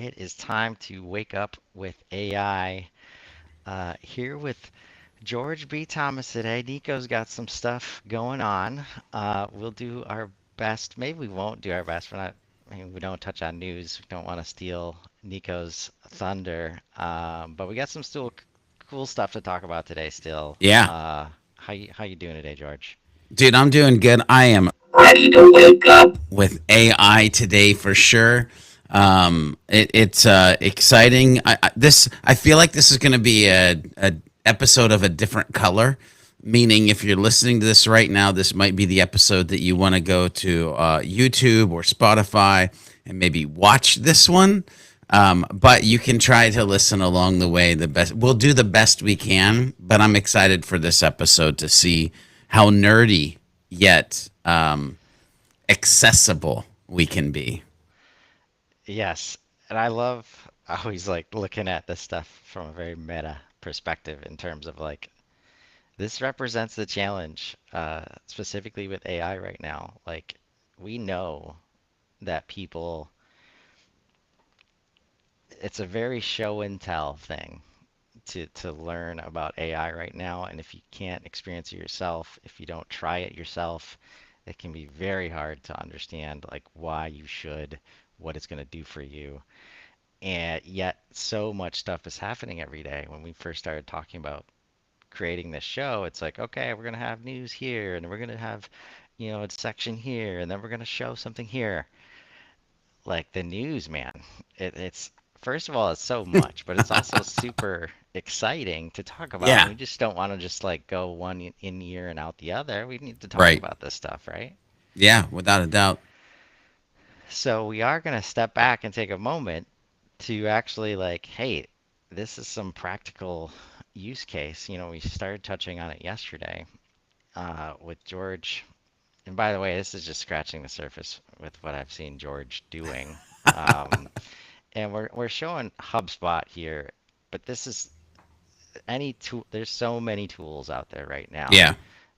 It is time to wake up with AI. Here with George B. Thomas today. Nico's got some stuff going on. We'll do our best. Maybe we won't do our best. I mean, we don't touch on news. We don't want to steal Nico's thunder. But we got some still cool stuff to talk about today still. Yeah, How you doing today, George? dude, I'm doing good. I am ready to wake up with AI today for sure. It's exciting. I feel like this is going to be a episode of a different color. Meaning, if you're listening to this right now, this might be the episode that you want to go to YouTube or Spotify and maybe watch this one. But you can try to listen along the way. We'll do the best we can. But I'm excited for this episode to see how nerdy yet accessible we can be. Yes, and I love always like looking at this stuff from a very meta perspective in terms of like this represents the challenge, specifically with AI right now. Like we know that people, it's a very show and tell thing to learn about AI right now, and if you can't experience it yourself, if you don't try it yourself, it can be very hard to understand like why you should, what it's going to do for you. And yet, so much stuff is happening every day. When we first started talking about creating this show, it's like, okay, we're going to have news here, and we're going to have, a section here, and then we're going to show something here. Like the news, man, it's first of all, it's so much, but it's also super exciting to talk about. And Yeah, we just don't want to just like go one in ear and out the other. We need to talk right. about this stuff, right? Yeah, without a doubt. So we are going to step back and take a moment to actually like, hey, this is some practical use case. We started touching on it yesterday with George. And by the way, this is just scratching the surface with what I've seen George doing. Um, and we're showing HubSpot here, but this is any tool. There's so many tools out there right now Yeah,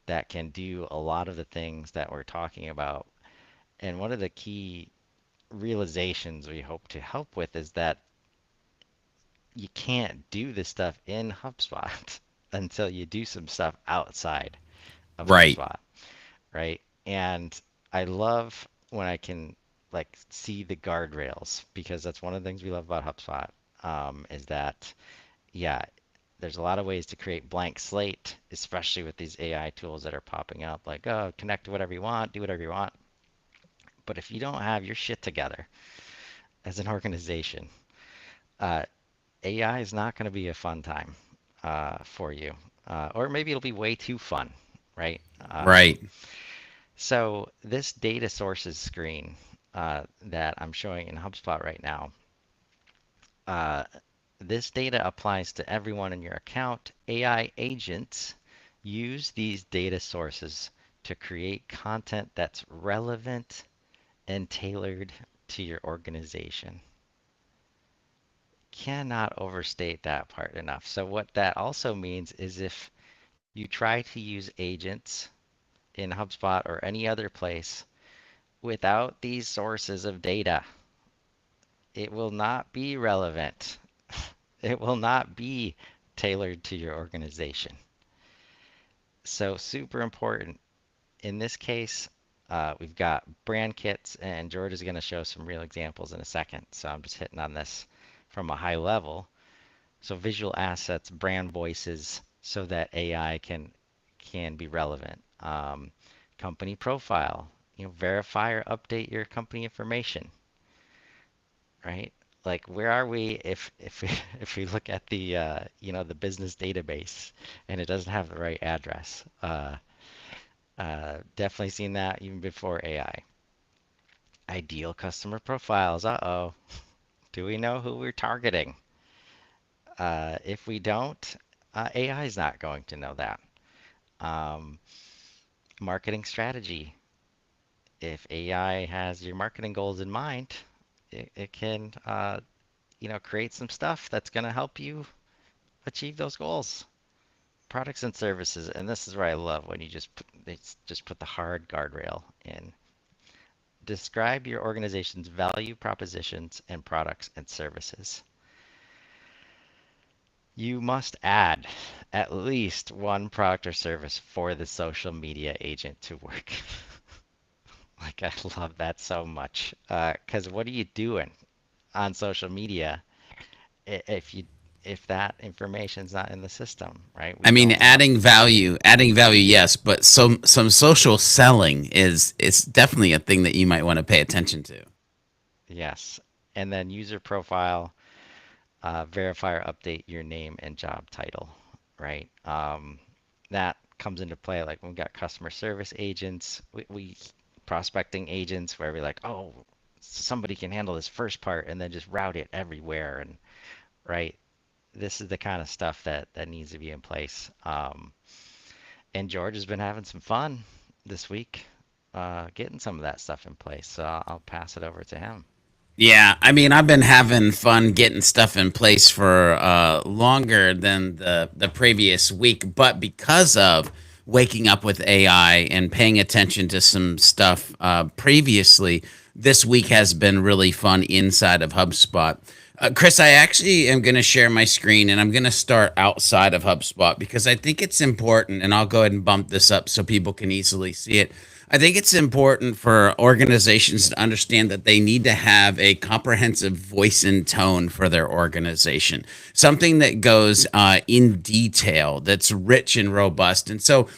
that can do a lot of the things that we're talking about. And one of the key realizations we hope to help with is that you can't do this stuff in HubSpot until you do some stuff outside of right. HubSpot, right? And I love when I can like see the guardrails because that's one of the things we love about HubSpot, is that yeah, there's a lot of ways to create blank slate, especially with these AI tools that are popping up, like oh, connect to whatever you want, do whatever you want. But if you don't have your shit together as an organization, uh, AI is not going to be a fun time for you, or maybe it'll be way too fun, right? Right. So this data sources screen that I'm showing in HubSpot right now, uh, this data applies to everyone in your account. AI agents use these data sources to create content that's relevant and tailored to your organization. Cannot overstate that part enough. So what that also means is if you try to use agents in HubSpot or any other place without these sources of data, it will not be relevant. It will not be tailored to your organization. So super important. In this case, we've got brand kits, and George is going to show some real examples in a second. So I'm just hitting on this from a high level. So visual assets, brand voices, so that AI can be relevant. Company profile, verify or update your company information, right? Like where are we if we, if we look at the the business database and it doesn't have the right address? Definitely seen that even before AI. Ideal customer profiles. Uh-oh. Do we know who we're targeting? If we don't, AI is not going to know that. Um, Marketing strategy. If AI has your marketing goals in mind, it can create some stuff that's going to help you achieve those goals. Products and services, and this is where I love when you just put the hard guardrail in. Describe your organization's value propositions and products and services. You must add at least one product or service for the social media agent to work. Like, I love that so much. Because what are you doing on social media if that information's not in the system, right? We I mean, don't want. adding value, yes, but some social selling is it's definitely a thing that you might want to pay attention to. Yes. And then user profile, verify or update your name and job title, right? That comes into play like when we got customer service agents, we prospecting agents where we're like, oh, somebody can handle this first part and then just route it everywhere, and right. This is the kind of stuff that needs to be in place. And George has been having some fun this week, getting some of that stuff in place. So I'll pass it over to him. Yeah, I mean, I've been having fun getting stuff in place for longer than the previous week, but because of waking up with AI and paying attention to some stuff previously, this week has been really fun inside of HubSpot. Chris, I actually am going to share my screen and I'm going to start outside of HubSpot because I think it's important, and I'll go ahead and bump this up so people can easily see it. I think it's important for organizations to understand that they need to have a comprehensive voice and tone for their organization, something that goes in detail, that's rich and robust. And so,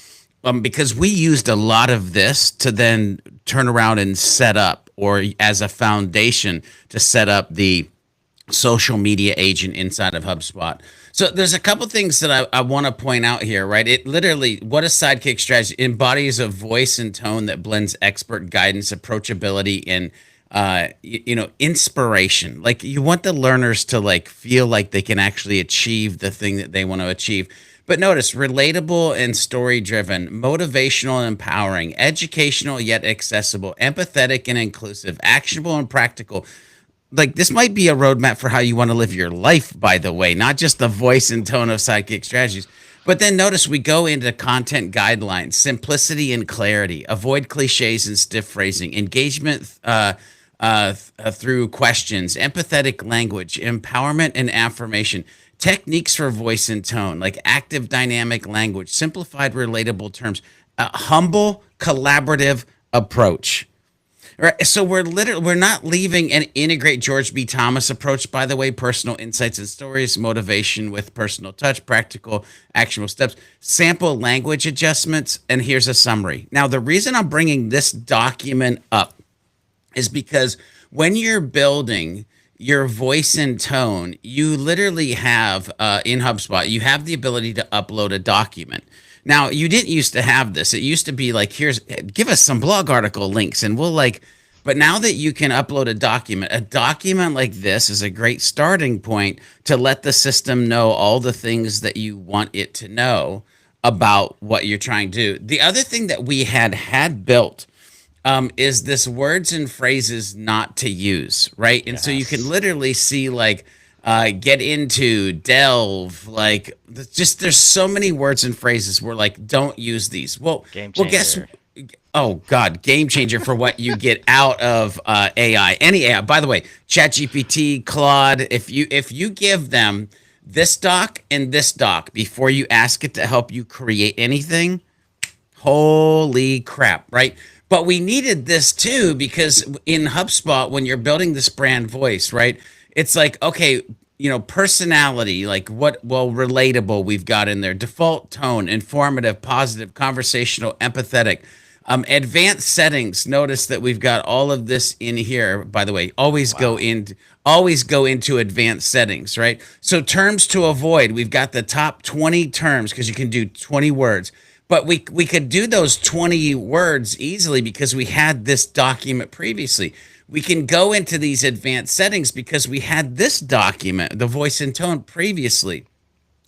because we used a lot of this to then turn around and set up, or as a foundation to set up the social media agent inside of HubSpot. So there's a couple things that I want to point out here, right? It literally, what a sidekick strategy embodies a voice and tone that blends expert guidance, approachability, and inspiration. Like, you want the learners to like feel like they can actually achieve the thing that they want to achieve. But notice, relatable and story driven, motivational and empowering, educational yet accessible, empathetic and inclusive, actionable and practical. Like, this might be a roadmap for how you want to live your life, by the way, not just the voice and tone of sidekick strategies. But then notice we go into content guidelines, simplicity and clarity, avoid cliches and stiff phrasing, engagement through questions, empathetic language, empowerment and affirmation, techniques for voice and tone, like active dynamic language, simplified relatable terms, a humble collaborative approach. Right. So we're not leaving an integrate George B. Thomas approach, by the way, personal insights and stories, motivation with personal touch, practical, actionable steps, sample language adjustments, and here's a summary. Now, the reason I'm bringing this document up is because when you're building your voice and tone, you literally have in HubSpot, you have the ability to upload a document. Now, you didn't used to have this. It used to be like, give us some blog article links and we'll like, but now that you can upload a document like this is a great starting point to let the system know all the things that you want it to know about what you're trying to do. The other thing that we had built is this words and phrases not to use, right? And so you can Yes. literally see like get into, delve, like just there's so many words and phrases where like don't use these. Game Well, guess. changer. Oh God, game changer for what you get out of AI. Any AI, by the way, ChatGPT, Claude. If you give them this doc and this doc before you ask it to help you create anything, holy crap, right? But we needed this too because in HubSpot, when you're building this brand voice, right? It's like, okay, personality, like relatable we've got in there, default tone, informative, positive, conversational, empathetic. Advanced settings. Notice that we've got all of this in here. By the way, Wow. always go into advanced settings, right? So terms to avoid. We've got the top 20 terms because you can do 20 words. But we could do those 20 words easily because we had this document previously. We can go into these advanced settings because we had this document, the voice and tone previously.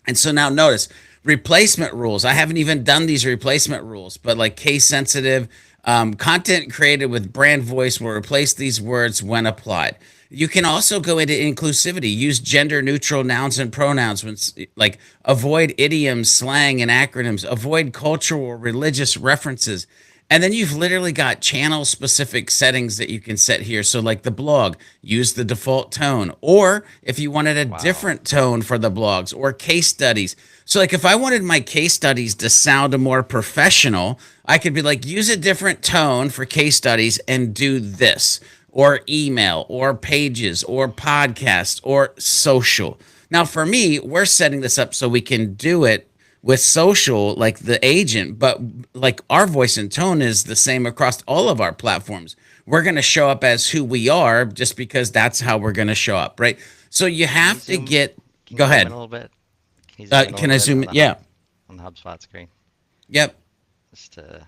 And so now notice replacement rules. I haven't even done these replacement rules, but like case sensitive, content created with brand voice will replace these words when applied. You can also go into inclusivity, use gender neutral nouns and pronouns, when, like avoid idioms, slang, and acronyms, avoid cultural or religious references, And then you've literally got channel specific settings that you can set here. So, like the blog, use the default tone. Or if you wanted a Wow. different tone for the blogs or case studies. So, like if I wanted my case studies to sound more professional, I could be like, use a different tone for case studies and do this, or email, or pages, or podcast, or social. Now, for me, we're setting this up so we can do it with social, like the agent, but like our voice and tone is the same across all of our platforms. We're going to show up as who we are just because that's how we're going to show up, right? So you Can you have to zoom? get, Can go you zoom in ahead. a little bit? Can you zoom in a Can little I bit zoom in? Yeah. on the HubSpot screen? Yep. Just to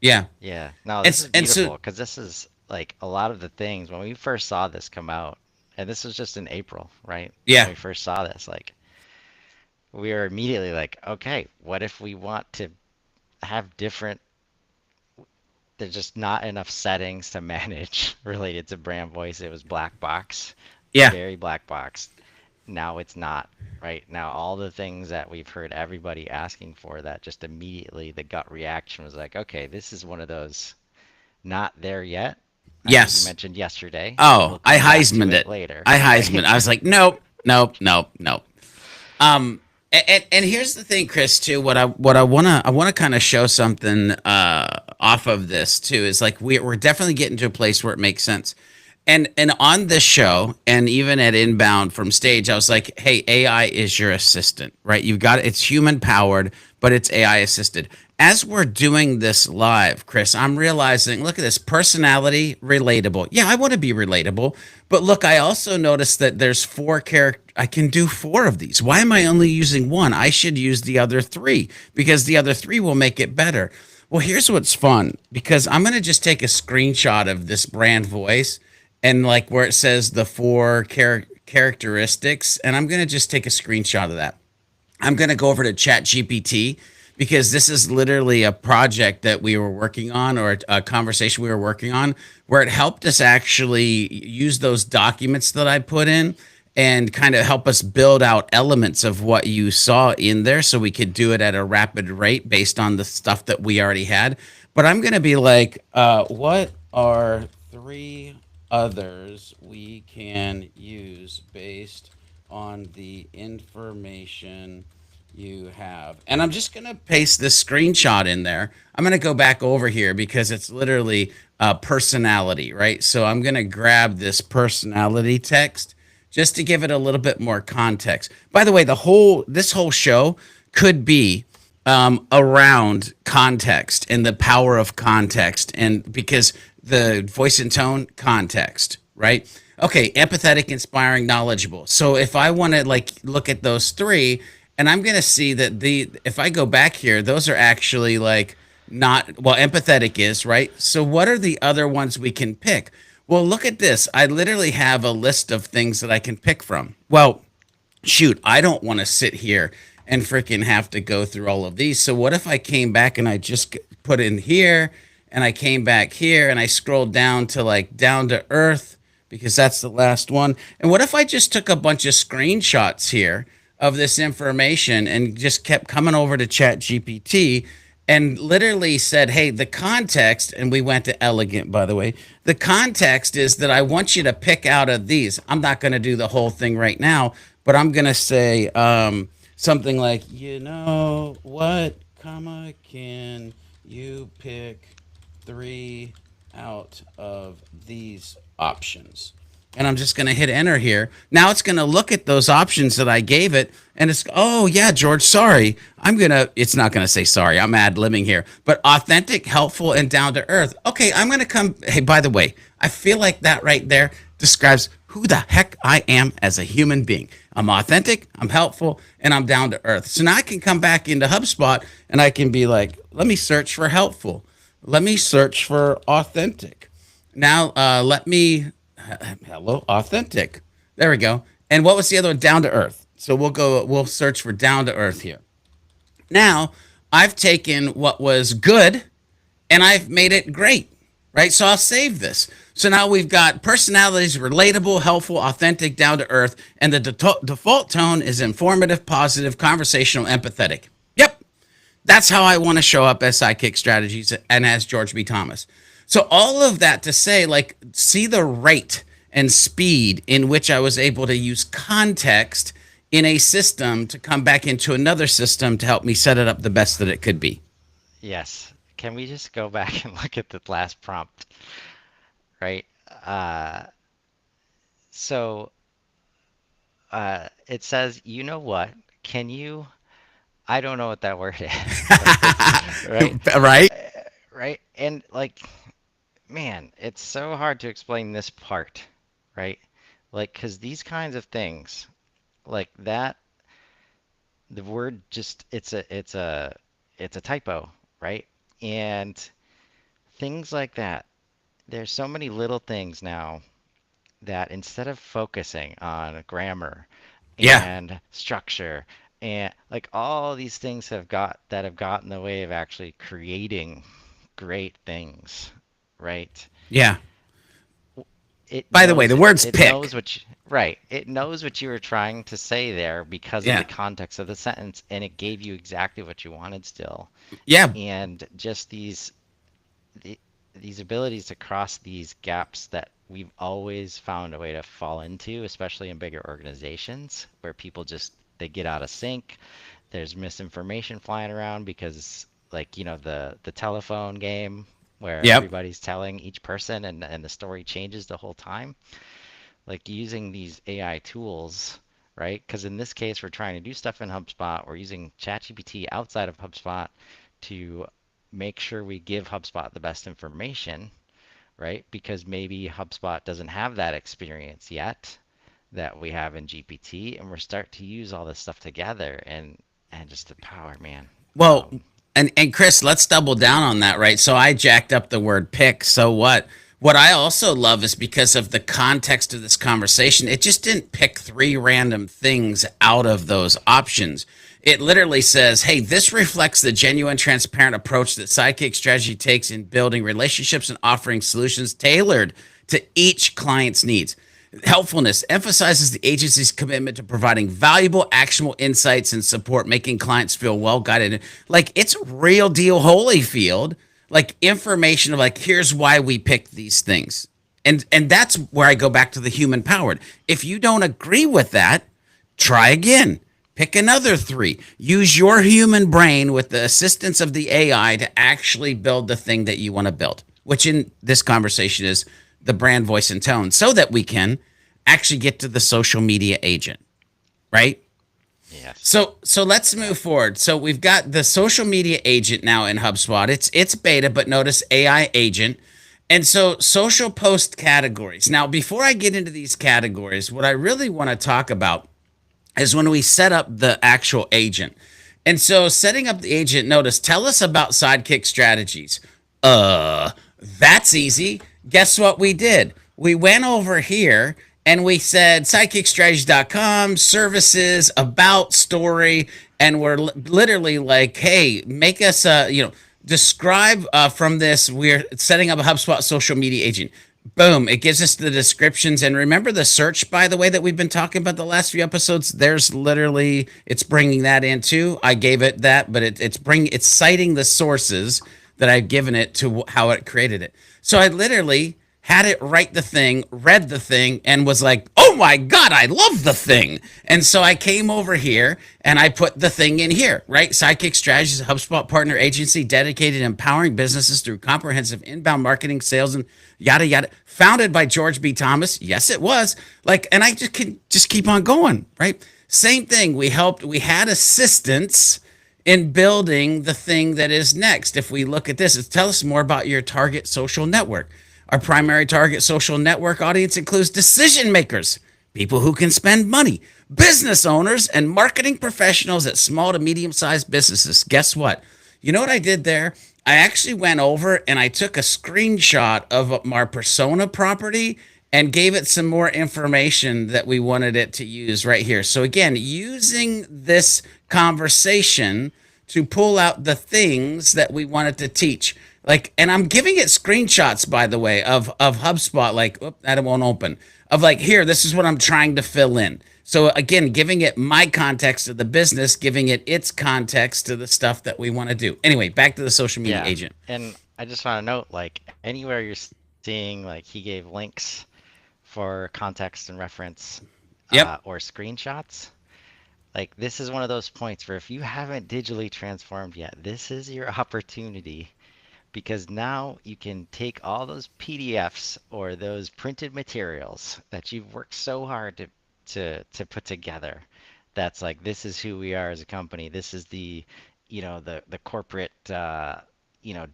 Yeah. Yeah. No, this And, is and so, beautiful because this is like a lot of the things when we first saw this come out, and this was just in April, right? When yeah. we first saw this, like we were immediately like, okay, what if we want to have different, there's just not enough settings to manage related to brand voice. It was black box, Yeah. very black box. Now it's not, right? Now all the things that we've heard everybody asking for, that just immediately the gut reaction was like, okay, this is one of those not there yet. I think you Yes. mentioned yesterday. Oh, We'll I come back to Heismaned it it. later, I Heismaned. I right? was like, nope, nope, nope, nope. And here's the thing, Chris. Too, what I wanna kind of show something off of this too is like we're definitely getting to a place where it makes sense. And on this show, and even at Inbound from stage, I was like, hey, AI is your assistant, right? You've got it's human powered, but it's AI assisted. As we're doing this live, Chris, I'm realizing, look at this personality, relatable. Yeah, I want to be relatable, but look, I also noticed that there's four character. I can do four of these. Why am I only using one? I should use the other three because the other three will make it better. Well, here's what's fun because I'm going to just take a screenshot of this brand voice and like where it says the four characteristics, and I'm going to just take a screenshot of that. I'm going to go over to Chat GPT because this is literally a project that we were working on, or a conversation we were working on, where it helped us actually use those documents that I put in and kind of help us build out elements of what you saw in there so we could do it at a rapid rate based on the stuff that we already had. But I'm going to be like, what are three others we can use based on the information you have? And I'm just going to paste this screenshot in there. I'm going to go back over here because it's literally personality, right? So I'm going to grab this personality text just to give it a little bit more context. By the way, this whole show could be around context and the power of context, and because the voice and tone, context, right? Okay, empathetic, inspiring, knowledgeable. So if I want to like look at those three, and I'm gonna see that the if I go back here, those are actually like not well, empathetic is right. So what are the other ones we can pick? Well, look at this. I literally have a list of things that I can pick from. Well, shoot, I don't want to sit here and freaking have to go through all of these. So what if I came back and I just put in here, and I came back here and I scrolled down to like down to earth because that's the last one. And what if I just took a bunch of screenshots here of this information and just kept coming over to Chat GPT and literally said, hey, the context, and we went to elegant, by the way. The context is that I want you to pick out of these. I'm not going to do the whole thing right now, but I'm going to say something like, you know what, comma, can you pick three out of these options? And I'm just going to hit enter here. Now it's going to look at those options that I gave it, and it's, oh yeah, George, sorry. It's not going to say sorry. I'm ad-libbing here, but authentic, helpful, and down to earth. Okay, I'm going to come. Hey, by the way, I feel like that right there describes who the heck I am as a human being. I'm authentic, I'm helpful, and I'm down to earth. So now I can come back into HubSpot and I can be like, let me search for helpful. Let me search for authentic. Now, let me hello, authentic. There we go. And what was the other one? Down to earth. So we'll search for down to earth here. Now, I've taken what was good and I've made it great, right? So I'll save this. So now we've got personalities, relatable, helpful, authentic, down to earth, and the default tone is informative, positive, conversational, empathetic. Yep, That's how I want to show up as Sidekick Strategies and as George B. Thomas. So all of that to say, like, see the rate and speed in which I was able to use context in a system to come back into another system to help me set it up the best that it could be. Yes. Can we just go back and look at the last prompt, right? Uh, so it says, you know what? Can you? I don't know what that word is. Like this, right? Right? Right? And like, man, it's so hard to explain this part, right? Like, because these kinds of things, like that, the word just it's a typo, right? And things like that. There's so many little things now that instead of focusing on grammar Yeah. and structure and like all these things have got in the way of actually creating great things, right? Yeah. It By the way, knows the it word's it pick. knows what you, right. It knows what you were trying to say there because of the Yeah. context of the sentence, and it gave you exactly what you wanted still. Yeah. And just the, these abilities to cross these gaps that we've always found a way to fall into, especially in bigger organizations where people just they get out of sync. There's misinformation flying around because like, the telephone game where Yep. everybody's telling each person and the story changes the whole time. Like using these AI tools, right? Because in this case, we're trying to do stuff in HubSpot. We're using ChatGPT outside of HubSpot to make sure we give HubSpot the best information, right? Because maybe HubSpot doesn't have that experience yet that we have in GPT, and we're start to use all this stuff together and just the power, man. Well, and Chris, let's double down on that, right? So I jacked up the word pick. So what? What I also love is because of the context of this conversation, it just didn't pick three random things out of those options. It literally says, hey, this reflects the genuine, transparent approach that Sidekick Strategy takes in building relationships and offering solutions tailored to each client's needs. Helpfulness emphasizes the agency's commitment to providing valuable, actionable insights and support, making clients feel well guided. Like it's real deal Holyfield, like information of like, here's why we picked these things. And that's where I go back to the human powered. If you don't agree with that, try again. Pick another three. Use your human brain with the assistance of the AI to actually build the thing that you want to build, which in this conversation is the brand voice and tone, so that we can actually get to the social media agent, right? Yes. So let's move forward. So we've got the social media agent now in HubSpot. It's beta, but notice AI agent. And so social post categories. Now, before I get into these categories, what I really want to talk about is when we set up the actual agent. And so setting up the agent, notice, tell us about Sidekick Strategies. That's easy. Guess what we did? We went over here and we said sidekickstrategies.com, services, about, story, and we're literally like, hey, make us describe from this. We're setting up a HubSpot social media agent. Boom, it gives us the descriptions. And remember the search, by the way, that we've been talking about the last few episodes. There's literally, it's bringing that in too. I gave it that, but it's citing the sources that I've given it to how it created it. So I literally had it write the thing, read the thing, and was like, oh my God, I love the thing. And so I came over here and I put the thing in here, right? Sidekick Strategies, a HubSpot partner agency dedicated to empowering businesses through comprehensive inbound marketing, sales, and yada, yada. Founded by George B. Thomas. Yes, it was. Like, and I just can just keep on going, right? Same thing. We had assistance in building the thing that is next. If we look at this, it's tell us more about your target social network. Our primary target social network audience includes decision makers, people who can spend money, business owners, and marketing professionals at small to medium sized businesses. Guess what? You know what I did there? I actually went over and I took a screenshot of our persona property and gave it some more information that we wanted it to use right here. So again, using this conversation to pull out the things that we wanted to teach. Like, and I'm giving it screenshots, by the way, of HubSpot. Like, oop, that won't open. Of like, here, this is what I'm trying to fill in. So again, giving it my context to the business, giving it its context to the stuff that we want to do. Anyway, back to the social media Yeah. agent. And I just want to note, like anywhere you're seeing, like he gave links for context and reference Yep. or screenshots. Like this is one of those points where if you haven't digitally transformed yet, this is your opportunity because now you can take all those PDFs or those printed materials that you've worked so hard to put together. That's like this is who we are as a company. This is the, the corporate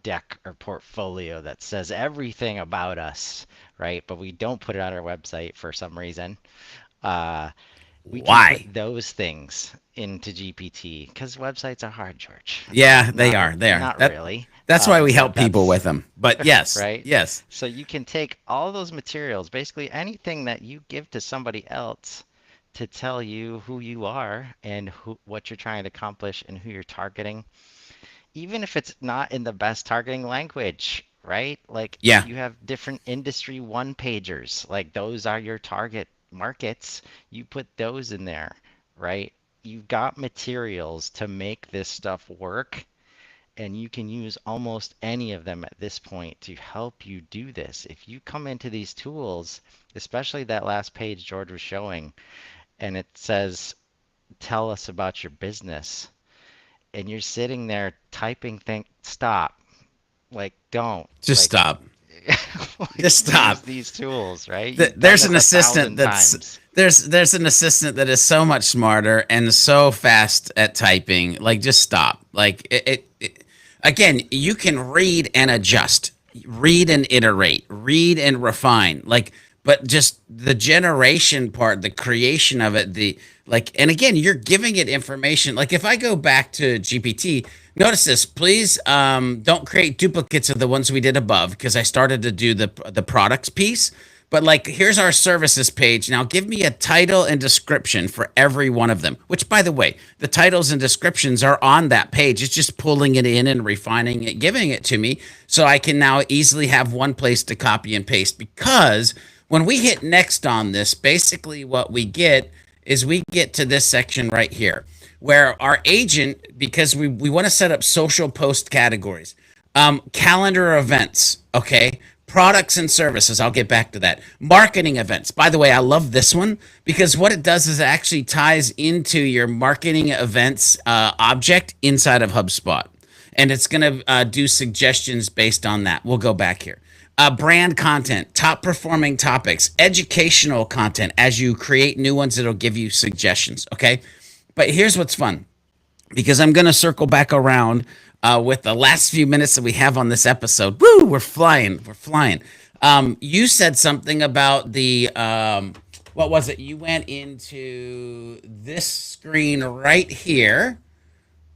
deck or portfolio that says everything about us, right? But we don't put it on our website for some reason. Uh, we can put Why? those things into GPT because websites are hard, George. Yeah, they Not are. They are. not really. That's why we But help people that's with them. But yes, right. yes, So you can take all those materials, basically anything that you give to somebody else to tell you who you are and what you're trying to accomplish and who you're targeting, even if it's not in the best targeting language, right? Like yeah, you have different industry one pagers, like those are your target markets. You put those in there, right? You've got materials to make this stuff work, and you can use almost any of them at this point to help you do this. If you come into these tools, especially that last page George was showing, and it says, tell us about your business, and you're sitting there typing, think, stop, like, don't, just like, stop. like, Just use stop. these tools, right? You've done There's this an a assistant thousand that's times. there's an assistant that is so much smarter and so fast at typing. Like, just stop. Like again, you can read and adjust, read and iterate, read and refine. Like, but just the generation part, the creation of it, the like, and again, you're giving it information. Like, if I go back to GPT, notice this, please. Don't create duplicates of the ones we did above because I started to do the products piece. But like, here's our services page. Now give me a title and description for every one of them, which by the way, the titles and descriptions are on that page. It's just pulling it in and refining it, giving it to me. So I can now easily have one place to copy and paste because when we hit next on this, basically what we get is we get to this section right here where our agent, because we want to set up social post categories, calendar events, okay, products and services. I'll get back to that. Marketing events. By the way, I love this one because what it does is it actually ties into your marketing events object inside of HubSpot. And it's going to do suggestions based on that. We'll go back here. Brand content, top performing topics, educational content. As you create new ones, it'll give you suggestions. Okay. But here's what's fun because I'm going to circle back around with the last few minutes that we have on this episode. Woo, we're flying. We're flying. You said something about the, what was it? You went into this screen right here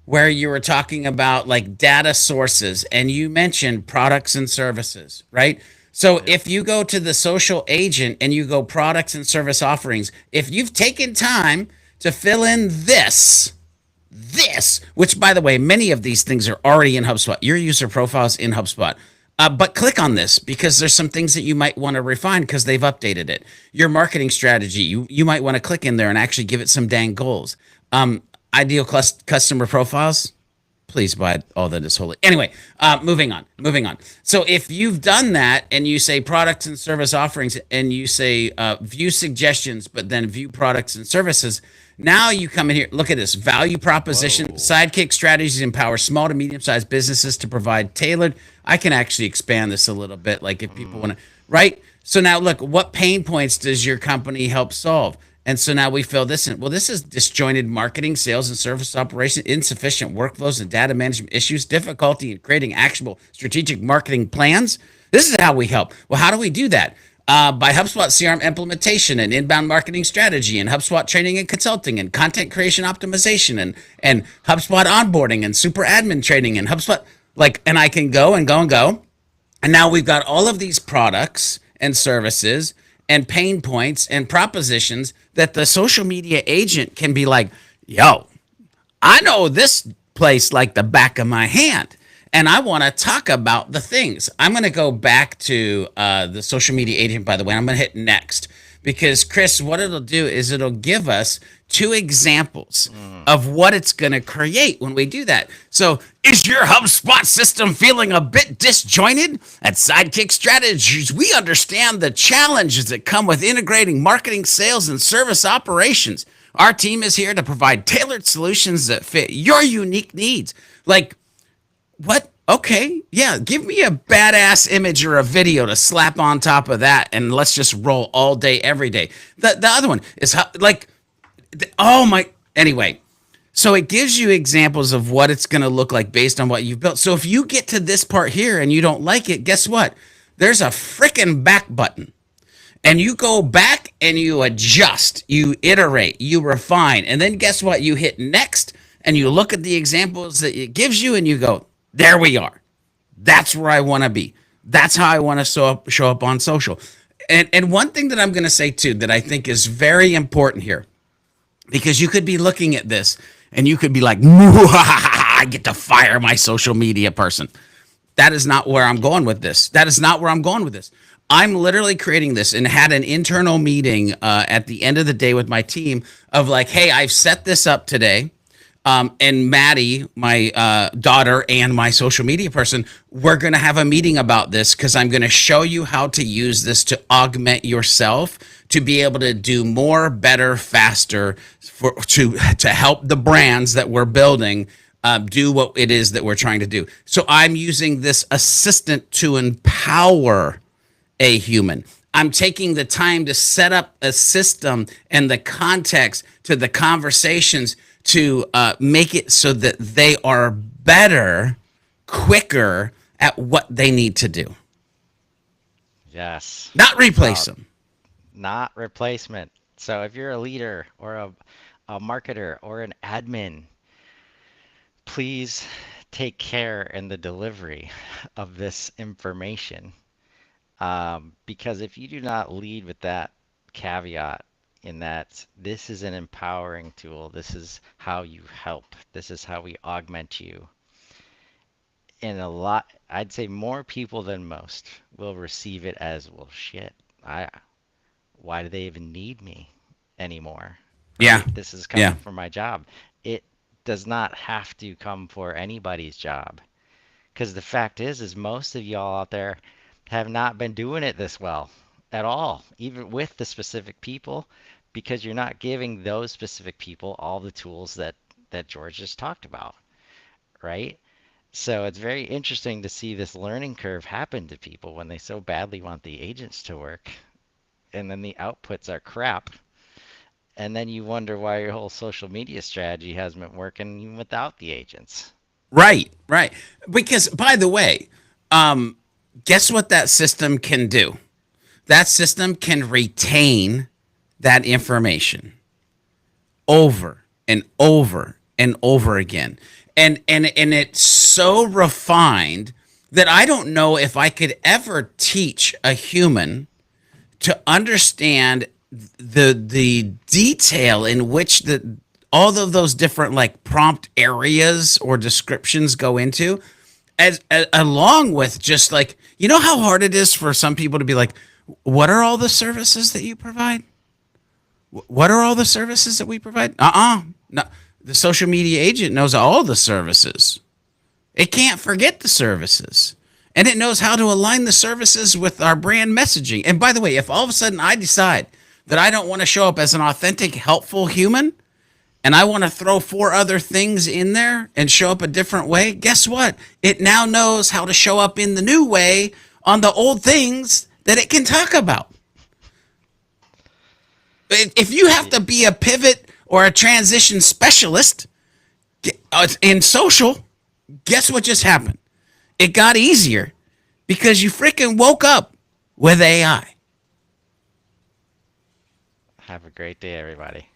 where you were talking about like data sources and you mentioned products and services, right? So Yep. if you go to the social agent and you go products and service offerings, if you've taken time to fill in this, which by the way, many of these things are already in HubSpot. Your user profile is in HubSpot. But click on this because there's some things that you might want to refine because they've updated it. Your marketing strategy, you might want to click in there and actually give it some dang goals. Ideal customer profiles, please buy all that is holy. Anyway, moving on. So if you've done that and you say products and service offerings and you say view suggestions, but then view products and services, now you come in here, look at this value proposition, Whoa. sidekick strategies empower small to medium sized businesses to provide tailored. I can actually expand this a little bit, like if people want to, right? So now look, what pain points does your company help solve? And so now we fill this in. Well, this is disjointed marketing, sales, and service operation, insufficient workflows and data management issues, difficulty in creating actionable strategic marketing plans. This is how we help. Well, how do we do that? By HubSpot CRM implementation and inbound marketing strategy and HubSpot training and consulting and content creation optimization and HubSpot onboarding and super admin training and HubSpot like, and I can go and go and go. And now we've got all of these products and services and pain points and propositions that the social media agent can be like, yo, I know this place like the back of my hand. and I want to talk about the things. I'm going to go back to the social media agent, by the way. I'm going to hit next because, Chris, what it'll do is it'll give us two examples Mm. of what it's going to create when we do that. So, is your HubSpot system feeling a bit disjointed? At Sidekick Strategies, we understand the challenges that come with integrating marketing, sales, and service operations. Our team is here to provide tailored solutions that fit your unique needs. Like, what? Okay. Yeah. Give me a badass image or a video to slap on top of that, and let's just roll all day, every day. The other one is how, like, oh my. Anyway, so it gives you examples of what it's going to look like based on what you've built. So if you get to this part here and you don't like it, guess what? There's a freaking back button. And you go back and you adjust, you iterate, you refine. And then guess what? You hit next and you look at the examples that it gives you and you go, there we are. That's where I want to be. That's how I want to show up on social. And one thing that I'm going to say too that I think is very important here, because you could be looking at this and you could be like, I get to fire my social media person. That is not where I'm going with this. That is not where I'm going with this. I'm literally creating this and had an internal meeting at the end of the day with my team of like, hey, I've set this up today. And Maddie, my daughter and my social media person, we're going to have a meeting about this because I'm going to show you how to use this to augment yourself to be able to do more, better, faster to help the brands that we're building do what it is that we're trying to do. So I'm using this assistant to empower a human. I'm taking the time to set up a system and the context to the conversations to make it so that they are better, quicker at what they need to do. Yes. Not replace Wow. them. Not replacement. So if you're a leader or a marketer or an admin, please take care in the delivery of this information. Because if you do not lead with that caveat, in that this is an empowering tool, this is how you help, this is how we augment you. And a lot, I'd say more people than most will receive it as, well, shit, why do they even need me anymore? Yeah. Right? This is Yeah. coming for my job. It does not have to come for anybody's job. Because the fact is most of y'all out there have not been doing it this well at all, even with the specific people, because you're not giving those specific people all the tools that George just talked about, right? So it's very interesting to see this learning curve happen to people when they so badly want the agents to work, and then the outputs are crap. And then you wonder why your whole social media strategy hasn't been working even without the agents. Right. Right. Because, by the way, guess what that system can do? That system can retain that information over and over and over again. And it's so refined that I don't know if I could ever teach a human to understand the detail in which the all of those different like prompt areas or descriptions go into, as along with just like, you know how hard it is for some people to be like, what are all the services that you provide? What are all the services that we provide? No, the social media agent knows all the services. It can't forget the services. And it knows how to align the services with our brand messaging. And by the way, if all of a sudden I decide that I don't want to show up as an authentic, helpful human, and I want to throw four other things in there and show up a different way, guess what? It now knows how to show up in the new way on the old things that it can talk about. If you have to be a pivot or a transition specialist in social, guess what just happened? It got easier because you freaking woke up with AI. Have a great day, everybody.